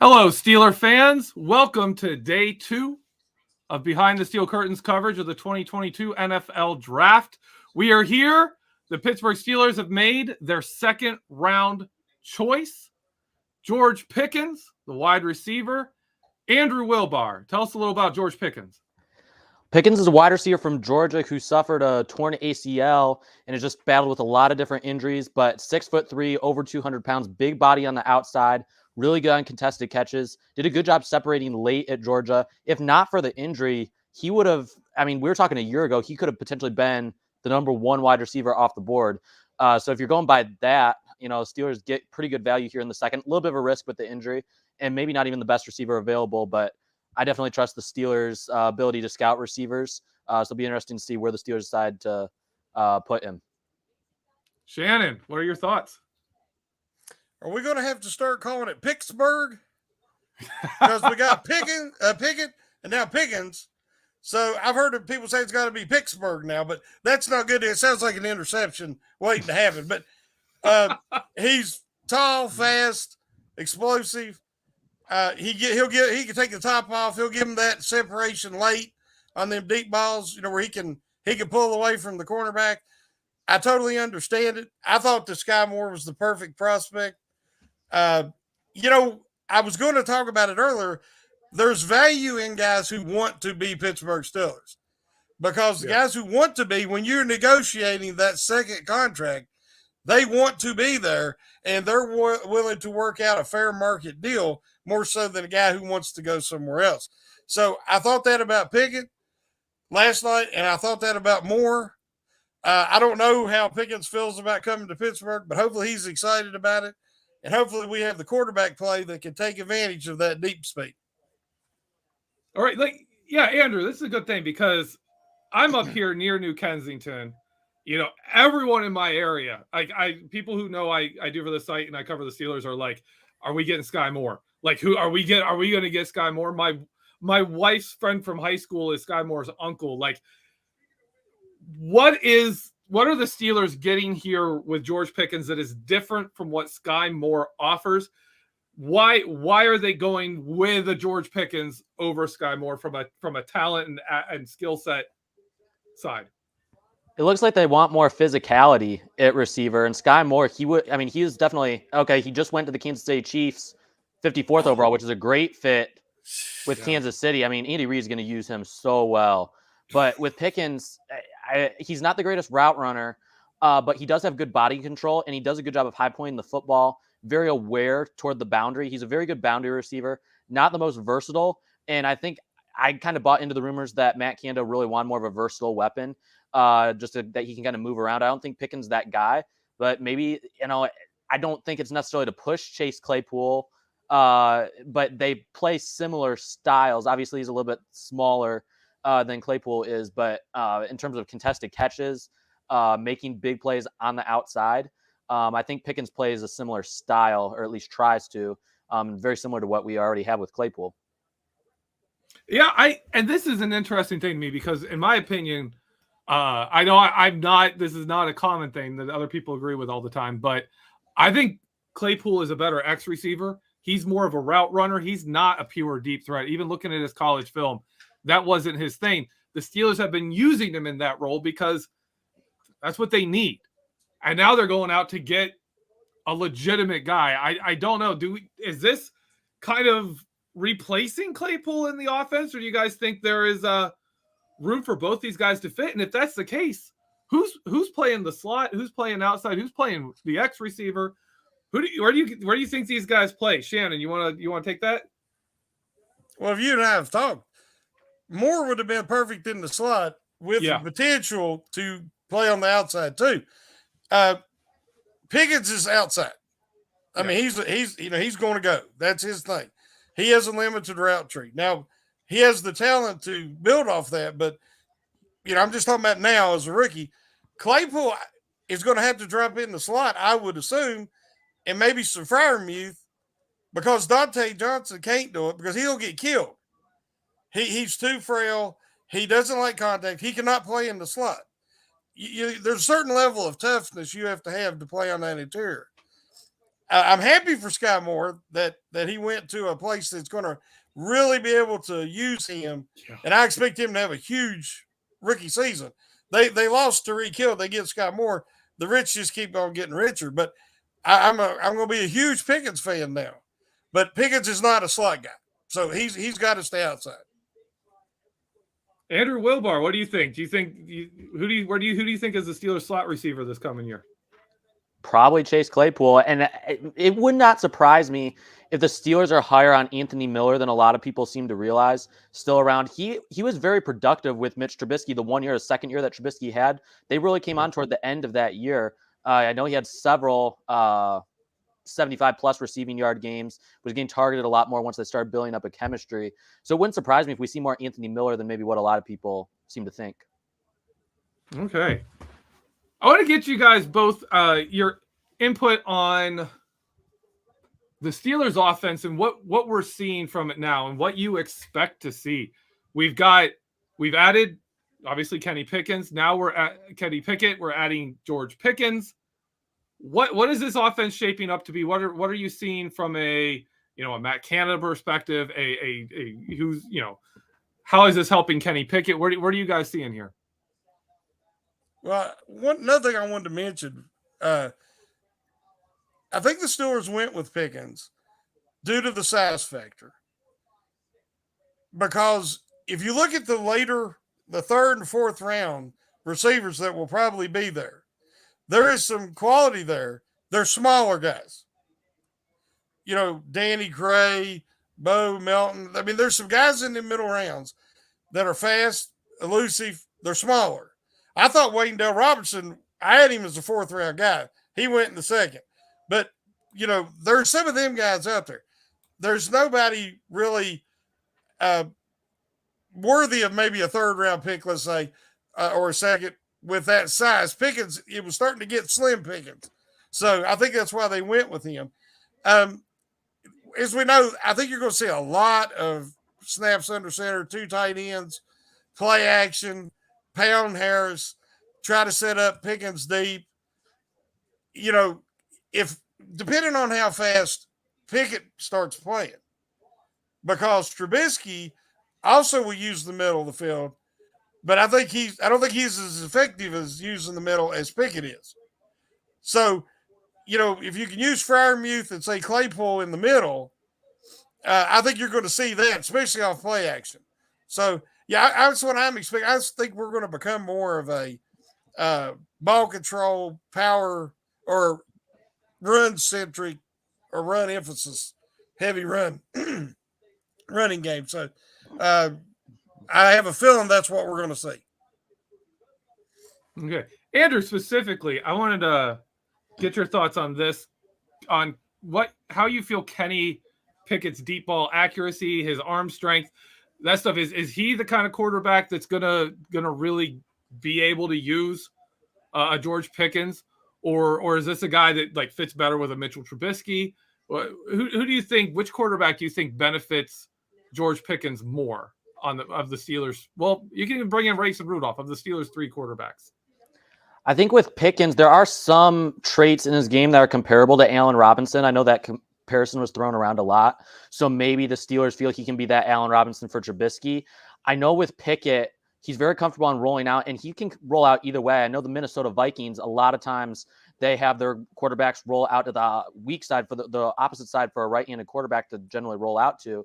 Hello, Steeler fans. Welcome to day 2 of Behind the Steel Curtains coverage of the 2022 NFL Draft. We are here. The Pittsburgh Steelers have made their second round choice. George Pickens, the wide receiver. Andrew Wilbar. Tell us a little about George Pickens. Pickens is a wide receiver from Georgia who suffered a torn ACL and has just battled with a lot of different injuries, but 6'3", over 200 pounds, big body on the outside, really good on contested catches, did a good job separating late at Georgia. If not for the injury, he would have, we were talking a year ago, he could have potentially been the number one wide receiver off the board. So if you're going by that, Steelers get pretty good value here in the second. A little bit of a risk with the injury and maybe not even the best receiver available, but I definitely trust the Steelers' ability to scout receivers. So it'll be interesting to see where the Steelers decide to put him. Shannon, what are your thoughts? Are we going to have to start calling it Pittsburgh? Because we got Pickett and now Pickens. So I've heard people say it's got to be Pittsburgh now, but that's not good. It sounds like an interception waiting to happen. But he's tall, fast, explosive. He can take the top off. He'll give him that separation late on them deep balls, where he can pull away from the cornerback. I totally understand it. I thought the Sky Moore was the perfect prospect. I was going to talk about it earlier. There's value in guys who want to be Pittsburgh Steelers because the guys who want to be, when you're negotiating that second contract, they want to be there and they're willing to work out a fair market deal more so than a guy who wants to go somewhere else. So I thought that about Pickett last night, and I thought that about Moore. I don't know how Pickens feels about coming to Pittsburgh, but hopefully he's excited about it. And hopefully we have the quarterback play that can take advantage of that deep speed. All right. Andrew, this is a good thing because I'm up here near New Kensington. Everyone in my area, people who know I do for the site and I cover the Steelers are like, are we getting Sky Moore? Like, who are we going to get Sky Moore? My wife's friend from high school is Sky Moore's uncle. Like, what are the Steelers getting here with George Pickens that is different from what Sky Moore offers? Why are they going with a George Pickens over Sky Moore from a talent and skill set side? It looks like they want more physicality at receiver, and Sky Moore, he's definitely okay. He just went to the Kansas City Chiefs, 54th overall, which is a great fit with Kansas City. Andy Reid's going to use him so well. But with Pickens, he's not the greatest route runner, but he does have good body control, and he does a good job of high pointing the football, very aware toward the boundary. He's a very good boundary receiver, not the most versatile. And I think I kind of bought into the rumors that Matt Canada really wanted more of a versatile weapon, that he can kind of move around. I don't think Pickens that guy, but maybe, I don't think it's necessarily to push Chase Claypool, but they play similar styles. Obviously, he's a little bit smaller than Claypool is, but in terms of contested catches, making big plays on the outside, I think Pickens plays a similar style, or at least tries to, very similar to what we already have with Claypool. Yeah, and this is an interesting thing to me because, in my opinion, I know I'm not. This is not a common thing that other people agree with all the time, but I think Claypool is a better X receiver. He's more of a route runner. He's not a pure deep threat. Even looking at his college film, that wasn't his thing. The Steelers have been using him in that role because that's what they need, and now they're going out to get a legitimate guy. I don't know. Is this kind of replacing Claypool in the offense, or do you guys think there is room for both these guys to fit? And if that's the case, who's playing the slot? Who's playing outside? Who's playing the X receiver? Where do you think these guys play? Shannon, you want to take that? Well, if you and I have talked, Moore would have been perfect in the slot with the potential to play on the outside too. Pickens is outside. I mean, he's going to go. That's his thing. He has a limited route tree. Now, he has the talent to build off that, but I'm just talking about now as a rookie. Claypool is going to have to drop in the slot, I would assume, and maybe some Freiermuth, because Dante Johnson can't do it because he'll get killed. He's too frail. He doesn't like contact. He cannot play in the slot. There's a certain level of toughness you have to play on that interior. I'm happy for Sky Moore that he went to a place that's going to really be able to use him, and I expect him to have a huge rookie season. They lost Tariq Hill, they get Sky Moore. The rich just keep on getting richer, but I'm going to be a huge Pickens fan now. But Pickens is not a slot guy, so he's got to stay outside. Andrew Wilbar, what do you think? Do you think who do you think is the Steelers slot receiver this coming year? Probably Chase Claypool, and it would not surprise me if the Steelers are higher on Anthony Miller than a lot of people seem to realize. Still around, he was very productive with Mitch Trubisky the second year that Trubisky had. They really came on toward the end of that year. I know he had several 75-plus receiving yard games, was getting targeted a lot more once they started building up a chemistry. So it wouldn't surprise me if we see more Anthony Miller than maybe what a lot of people seem to think. Okay. I want to get you guys both your input on the Steelers offense and what we're seeing from it now and what you expect to see. We've added obviously Kenny Pickens. Now we're at Kenny Pickett. We're adding George Pickens. What is this offense shaping up to be? What are you seeing from a Matt Canada perspective? Who's how is this helping Kenny Pickett? Where are you guys seeing here? Well, another thing I wanted to mention, I think the Steelers went with Pickens due to the size factor. Because if you look at the third and fourth round receivers that will probably be there is some quality there. They're smaller guys. Danny Gray, Bo Melton. I mean, there's some guys in the middle rounds that are fast, elusive. They're smaller. I thought Wayne Robertson, I had him as a fourth round guy. He went in the second. But, there's some of them guys out there. There's nobody really worthy of maybe a third round pick, let's say, or a second with that size. Pickens, it was starting to get slim Pickens. So I think that's why they went with him. As we know, I think you're going to see a lot of snaps under center, 2 tight ends, play action, pound Harris, try to set up Pickens deep. If depending on how fast Pickett starts playing, because Trubisky also will use the middle of the field, but I don't think he's as effective as using the middle as Pickett is. So, if you can use Freiermuth and say Claypool in the middle, I think you're going to see that, especially off play action. So, yeah, that's what I'm expecting. I think we're going to become more of a ball control, power, or run-centric or run emphasis, heavy run running game. So I have a feeling that's what we're going to see. Okay. Andrew, specifically, I wanted to get your thoughts on this, on how you feel Kenny Pickett's deep ball accuracy, his arm strength, that stuff. Is he the kind of quarterback that's gonna really be able to use a George Pickens, or is this a guy that fits better with a Mitchell Trubisky? Who do you think? Which quarterback do you think benefits George Pickens more of the Steelers? Well, you can even bring in Mason Rudolph of the Steelers' 3 quarterbacks. I think with Pickens, there are some traits in his game that are comparable to Allen Robinson. I know that comparison was thrown around a lot. So maybe the Steelers feel he can be that Allen Robinson for Trubisky. I know with Pickett, he's very comfortable on rolling out, and he can roll out either way. I know the Minnesota Vikings, a lot of times they have their quarterbacks roll out to the weak side for the opposite side for a right-handed quarterback to generally roll out to.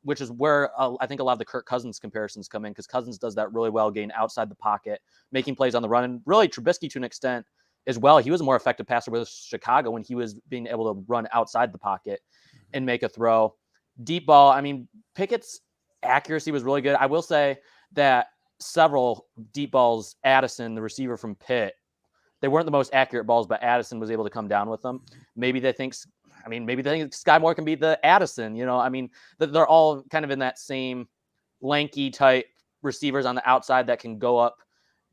Which is where I think a lot of the Kirk Cousins comparisons come in, because Cousins does that really well, getting outside the pocket, making plays on the run. And really, Trubisky, to an extent as well, he was a more effective passer with Chicago when he was being able to run outside the pocket and make a throw. Deep ball, I mean, Pickett's accuracy was really good. I will say that several deep balls, Addison, the receiver from Pitt, they weren't the most accurate balls, but Addison was able to come down with them. Maybe they think Sky Moore can be the Addison, they're all kind of in that same lanky type receivers on the outside that can go up,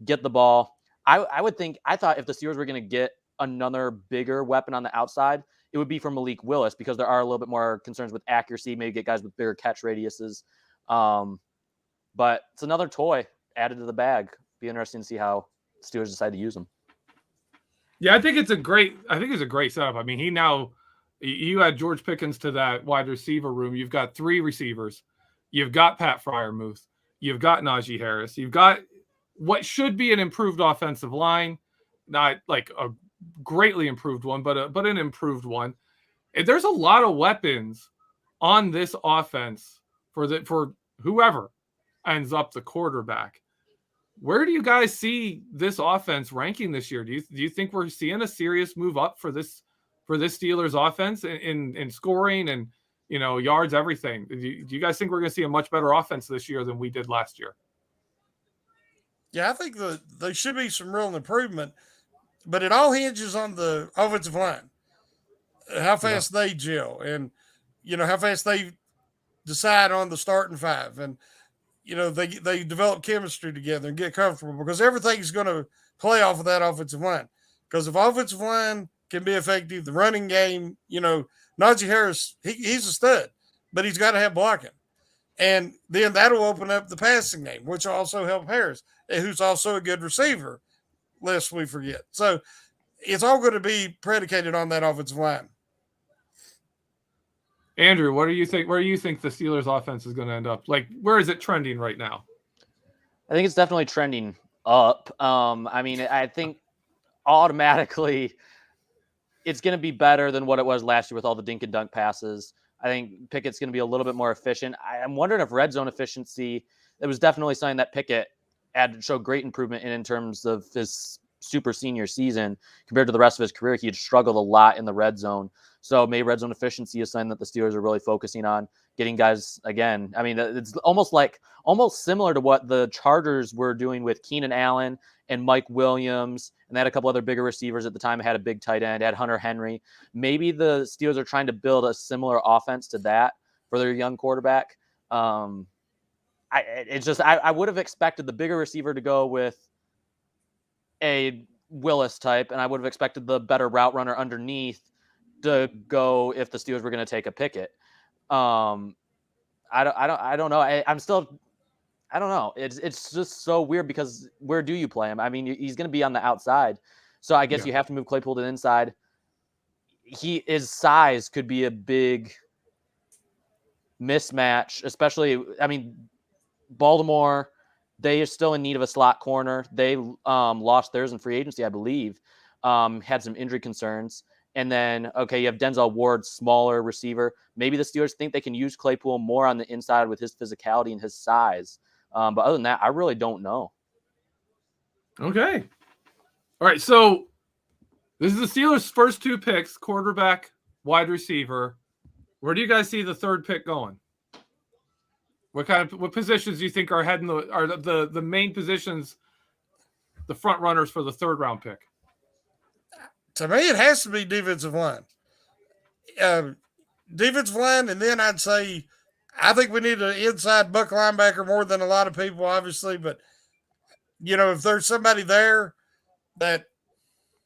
get the ball. I thought if the Steelers were going to get another bigger weapon on the outside, it would be from Malik Willis, because there are a little bit more concerns with accuracy, maybe get guys with bigger catch radiuses. But it's another toy added to the bag. Be interesting to see how Steelers decide to use them. Yeah, I think it's a great setup. I mean, you add George Pickens to that wide receiver room. You've got 3 receivers. You've got Pat Freiermuth. You've got Najee Harris. You've got what should be an improved offensive line, not like a greatly improved one, but an improved one. And there's a lot of weapons on this offense for whoever ends up the quarterback. Where do you guys see this offense ranking this year? Do you think we're seeing a serious move up for this Steelers offense in scoring and yards, everything? Do you guys think we're going to see a much better offense this year than we did last year? Yeah, I think there should be some real improvement, but it all hinges on the offensive line, how fast they gel, and how fast they decide on the starting 5, and they develop chemistry together and get comfortable, because everything's going to play off of that offensive line. Because if offensive line can be effective, the running game, Najee Harris, he's a stud, but he's got to have blocking. And then that'll open up the passing game, which will also help Harris, who's also a good receiver, lest we forget. So it's all going to be predicated on that offensive line. Andrew, what do you think? Where do you think the Steelers offense is going to end up? Like, where is it trending right now? I think it's definitely trending up. I mean, I think automatically it's going to be better than what it was last year with all the dink and dunk passes. I think Pickett's going to be a little bit more efficient. I'm wondering if red zone efficiency, it was definitely something that Pickett had to show great improvement in terms of his super senior season compared to the rest of his career. He had struggled a lot in the red zone. So maybe red zone efficiency is something that the Steelers are really focusing on, getting guys again. I mean, it's almost similar to what the Chargers were doing with Keenan Allen and Mike Williams, and they had a couple other bigger receivers at the time. Had a big tight end, had Hunter Henry. Maybe the Steelers are trying to build a similar offense to that for their young quarterback. I would have expected the bigger receiver to go with a Willis type, and I would have expected the better route runner underneath to go if the Steelers were going to take a Pickett. I don't know. I don't know. It's just so weird because where do you play him? I mean, he's going to be on the outside. So I guess you have to move Claypool to the inside. His size could be a big mismatch, especially, I mean, Baltimore, they are still in need of a slot corner. They lost theirs in free agency, I believe, had some injury concerns. And then, okay, you have Denzel Ward, smaller receiver. Maybe the Steelers think they can use Claypool more on the inside with his physicality and his size. But other than that, I really don't know. Okay. All right, so this is the Steelers' first 2 picks, quarterback, wide receiver. Where do you guys see the 3rd pick going? What positions do you think are the main positions, the front runners for the 3rd round pick? To me, it has to be defensive line. Defensive line, and then I'd say I think we need an inside buck linebacker more than a lot of people, obviously. But, if there's somebody there that,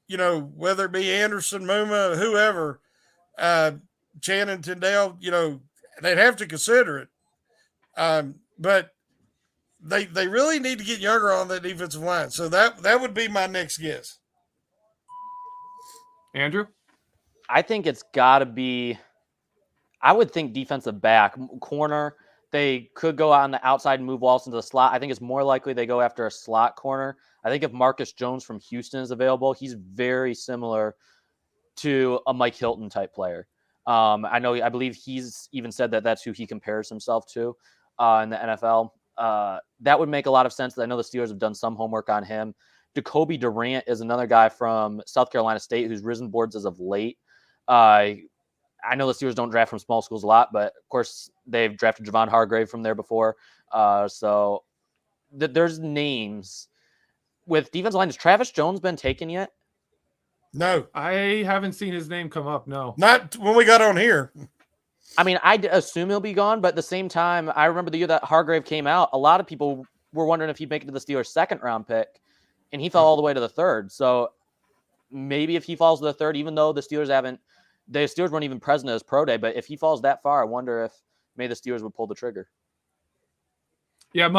whether it be Anderson, Muma, whoever, Shannon, Tyndale, they'd have to consider it. But they really need to get younger on that defensive line. So that would be my next guess. Andrew? I think it's got to be, I would think defensive back. Corner, they could go out on the outside and move Wallace into the slot. I think it's more likely they go after a slot corner. I think if Marcus Jones from Houston is available, he's very similar to a Mike Hilton type player. I believe he's even said that that's who he compares himself to in the NFL. That would make a lot of sense. I know the Steelers have done some homework on him. Jacoby Durant is another guy from South Carolina State who's risen boards as of late. I know the Steelers don't draft from small schools a lot, but of course they've drafted Javon Hargrave from there before. So there's names. With defensive line, has Travis Jones been taken yet? No. I haven't seen his name come up, no. Not when we got on here. I mean, I assume he'll be gone, but at the same time, I remember the year that Hargrave came out, a lot of people were wondering if he'd make it to the Steelers' 2nd round pick, and he fell all the way to the 3rd. So maybe if he falls to the 3rd, even though the Steelers weren't even present at his pro day, but if he falls that far, I wonder if maybe the Steelers would pull the trigger. Yeah,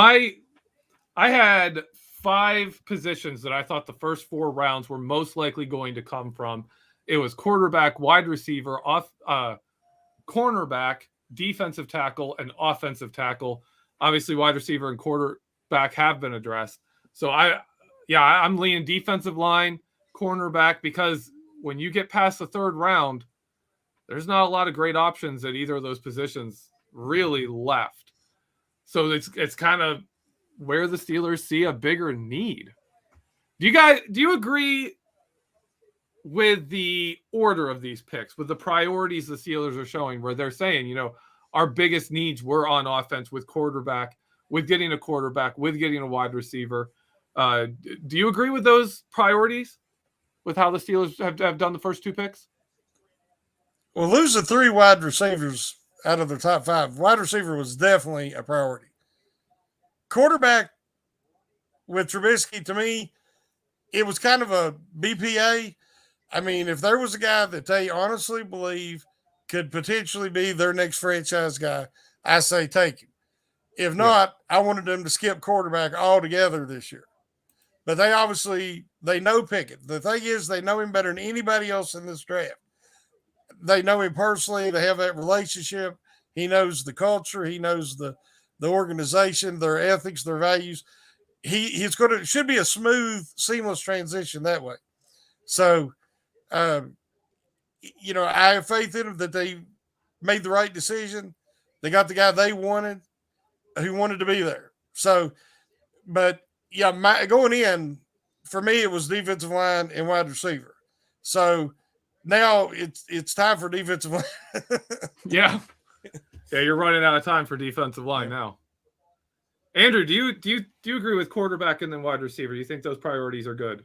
I had 5 positions that I thought the first 4 rounds were most likely going to come from. It was quarterback, wide receiver, cornerback, defensive tackle, and offensive tackle. Obviously, wide receiver and quarterback have been addressed. So I'm leaning defensive line, cornerback, because when you get past the 3rd round, there's not a lot of great options at either of those positions really left. So it's kind of where the Steelers see a bigger need. Do you agree with the order of these picks, with the priorities the Steelers are showing, where they're saying, our biggest needs were on offense with quarterback, with getting a quarterback, with getting a wide receiver? Do you agree with those priorities, with how the Steelers have done the first 2 picks? Well, losing 3 wide receivers out of the top 5, wide receiver was definitely a priority. Quarterback with Trubisky, to me, it was kind of a BPA. I mean, if there was a guy that they honestly believe could potentially be their next franchise guy, I say take him. If not, I wanted them to skip quarterback altogether this year. But they know Pickett. The thing is, they know him better than anybody else in this draft. They know him personally. They have that relationship. He knows the culture. He knows the organization, their ethics, their values. Should be a smooth, seamless transition that way. So, I have faith in them that they made the right decision. They got the guy they wanted, who wanted to be there. So, but yeah, going in, for me, it was defensive line and wide receiver. So now it's time for defensive line. Yeah, you're running out of time for defensive line now. Andrew, do you agree with quarterback and then wide receiver? Do you think those priorities are good?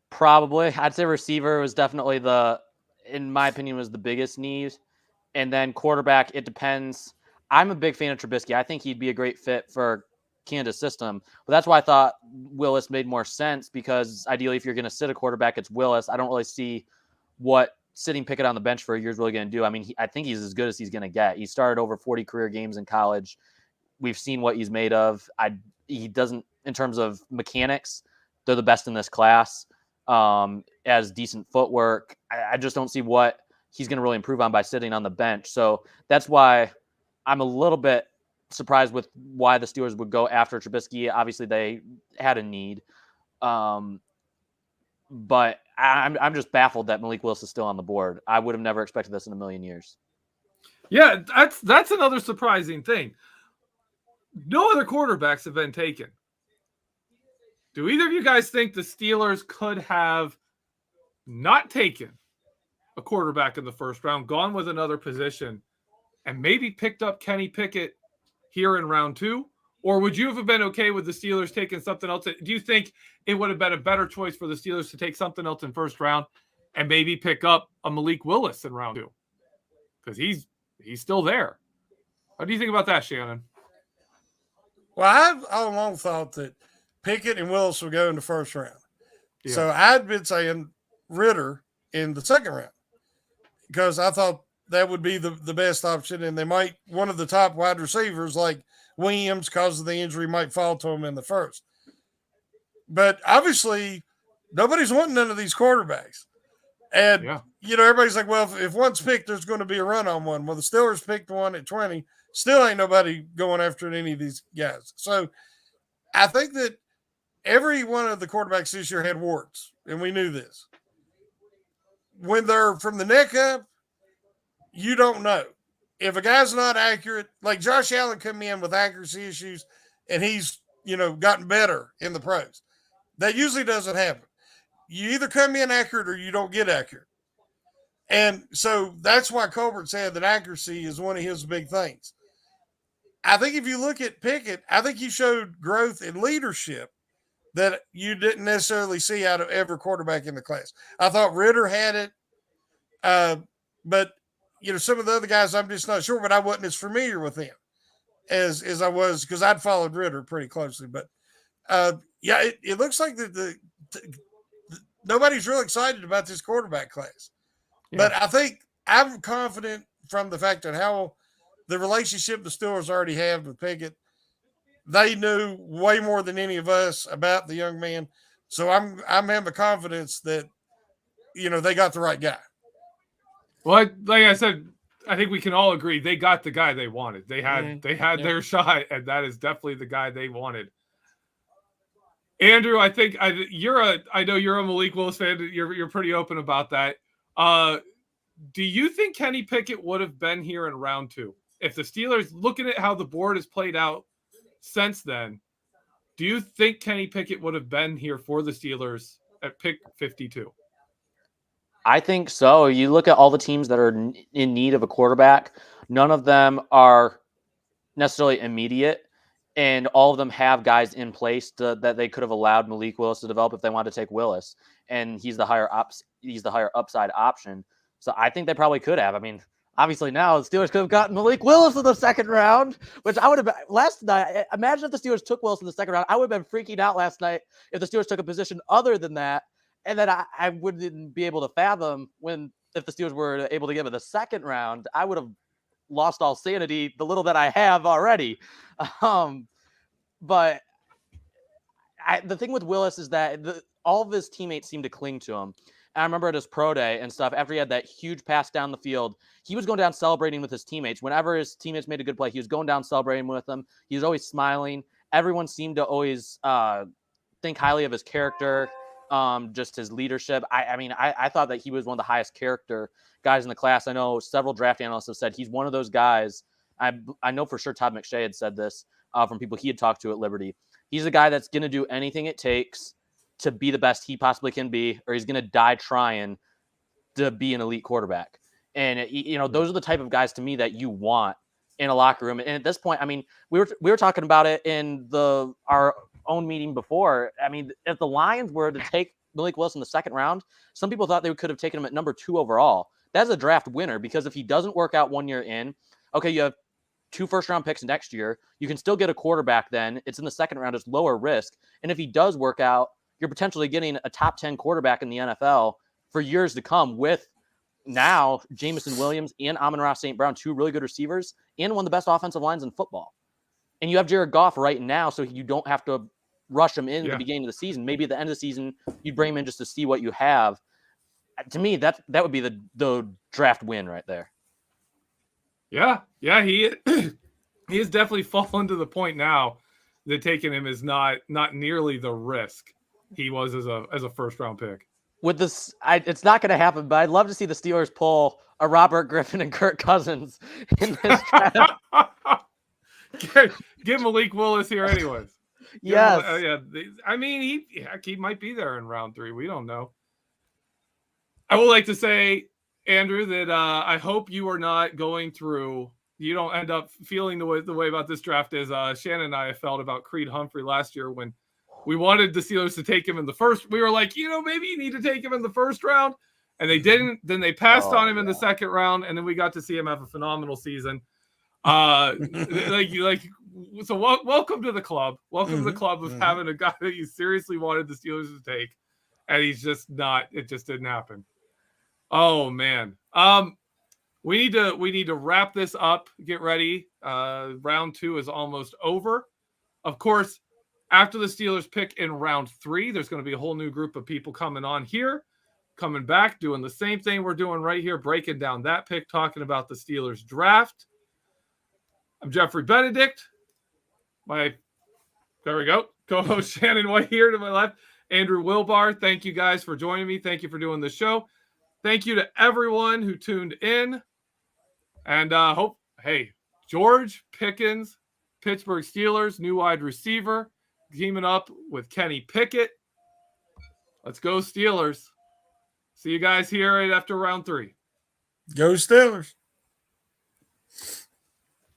Probably. I'd say receiver was definitely in my opinion, was the biggest need. And then quarterback, it depends. I'm a big fan of Trubisky. I think he'd be a great fit for Kansas system. But that's why I thought Willis made more sense, because ideally, if you're going to sit a quarterback, it's Willis. I don't really see what sitting Pickett on the bench for a year is really going to do. I mean, I think he's as good as he's going to get. He started over 40 career games in college. We've seen what he's made of. He doesn't, in terms of mechanics, they're the best in this class. As decent footwork, I just don't see what he's going to really improve on by sitting on the bench. So that's why I'm a little bit surprised with why the Steelers would go after Trubisky. Obviously, they had a need, but I'm just baffled that Malik Willis is still on the board. I would have never expected this in a million years. Yeah, that's another surprising thing. No other quarterbacks have been taken. Do either of you guys think the Steelers could have not taken a quarterback in the first round, gone with another position, and maybe picked up Kenny Pickett here in round 2? Or would you have been okay with the Steelers taking something else? Do you think it would have been a better choice for the Steelers to take something else in first round and maybe pick up a Malik Willis in round 2? Because he's still there. What do you think about that, Shannon? Well, I've all along thought that Pickett and Willis would go in the first round. Yeah. So I'd been saying Ritter in the second round, because I thought that would be the best option. And they might, one of the top wide receivers like Williams, because of the injury, might fall to him in the first. But obviously, nobody's wanting none of these quarterbacks. And, everybody's like, well, if one's picked, there's going to be a run on one. Well, the Steelers picked one at 20. Still ain't nobody going after any of these guys. So I think that every one of the quarterbacks this year had warts, and we knew this. When they're from the neck up, you don't know. If a guy's not accurate, like Josh Allen come in with accuracy issues, and he's, gotten better in the pros. That usually doesn't happen. You either come in accurate or you don't get accurate. And so that's why Colbert said that accuracy is one of his big things. I think if you look at Pickett, I think he showed growth in leadership that you didn't necessarily see out of every quarterback in the class. I thought Ritter had it, but some of the other guys, I'm just not sure, but I wasn't as familiar with him as I was, because I'd followed Ritter pretty closely. But it looks like that nobody's real excited about this quarterback class. Yeah. But I think I'm confident from the fact that how the relationship the Steelers already have with Pickett, they knew way more than any of us about the young man. So I'm having the confidence that, they got the right guy. Well, like I said, I think we can all agree they got the guy they wanted. They had their shot, and that is definitely the guy they wanted. Andrew, I think I know you're a Malik Willis fan. You're pretty open about that. Do you think Kenny Pickett would have been here in round 2 if the Steelers, looking at how the board has played out since then? Do you think Kenny Pickett would have been here for the Steelers at pick 52? I think so. You look at all the teams that are in need of a quarterback, none of them are necessarily immediate, and all of them have guys in place that they could have allowed Malik Willis to develop if they wanted to take Willis, and he's the higher upside option. So I think they probably could have. I mean, obviously now the Steelers could have gotten Malik Willis in the second round, which I would have last night. Imagine if the Steelers took Willis in the second round. I would have been freaking out last night if the Steelers took a position other than that. And then I wouldn't be able to fathom if the Steelers were able to give it the second round. I would have lost all sanity, the little that I have already. But the thing with Willis is that all of his teammates seem to cling to him. And I remember at his pro day and stuff, after he had that huge pass down the field, he was going down celebrating with his teammates. Whenever his teammates made a good play, he was going down celebrating with them. He was always smiling. Everyone seemed to always think highly of his character, just his leadership. I thought that he was one of the highest character guys in the class. I know several draft analysts have said he's one of those guys. I know for sure Todd McShay had said this from people he had talked to at Liberty. He's a guy that's going to do anything it takes to be the best he possibly can be, or he's going to die trying to be an elite quarterback. And, those are the type of guys to me that you want in a locker room. And at this point, I mean, we were talking about it in our own meeting before. I mean, if the Lions were to take Malik Willis in the second round, some people thought they could have taken him at number 2 overall. That's a draft winner, because if he doesn't work out 1 year in, okay, you have 2 first-round picks next year. You can still get a quarterback then. It's in the second round. It's lower risk. And if he does work out, you're potentially getting a top 10 quarterback in the NFL for years to come, with now Jameson Williams and Amon-Ra St. Brown, 2 really good receivers, and one of the best offensive lines in football. And you have Jared Goff right now, so you don't have to rush him in at the beginning of the season. Maybe at the end of the season, you'd bring him in just to see what you have. To me, that would be the draft win right there. Yeah, he is definitely fallen to the point now that taking him is not nearly the risk he was as a first round pick. With this, it's not going to happen, but I'd love to see the Steelers pull a Robert Griffin and Kirk Cousins in this draft. Get Malik Willis here anyways. Yes. He might be there in round 3. We don't know. I would like to say, Andrew, that I hope you are not going through, you don't end up feeling the way about this draft as Shannon and I felt about Creed Humphrey last year when we wanted the Steelers to take him in the first. We were like, maybe you need to take him in the first round. And they didn't. Then they passed on him in the second round. And then we got to see him have a phenomenal season. So welcome to the club. Welcome to the club of having a guy that you seriously wanted the Steelers to take. And he's just not, it just didn't happen. Oh man. We need to wrap this up. Get ready. Round 2 is almost over. Of course, after the Steelers pick in round 3, there's going to be a whole new group of people coming on here, coming back, doing the same thing we're doing right here, breaking down that pick, talking about the Steelers draft. I'm Geoffrey Benedict. There we go. Co-host Shannon White here to my left. Andrew Wilbar. Thank you guys for joining me. Thank you for doing the show. Thank you to everyone who tuned in. And George Pickens, Pittsburgh Steelers, new wide receiver, teaming up with Kenny Pickett. Let's go Steelers. See you guys here right after round 3. Go Steelers.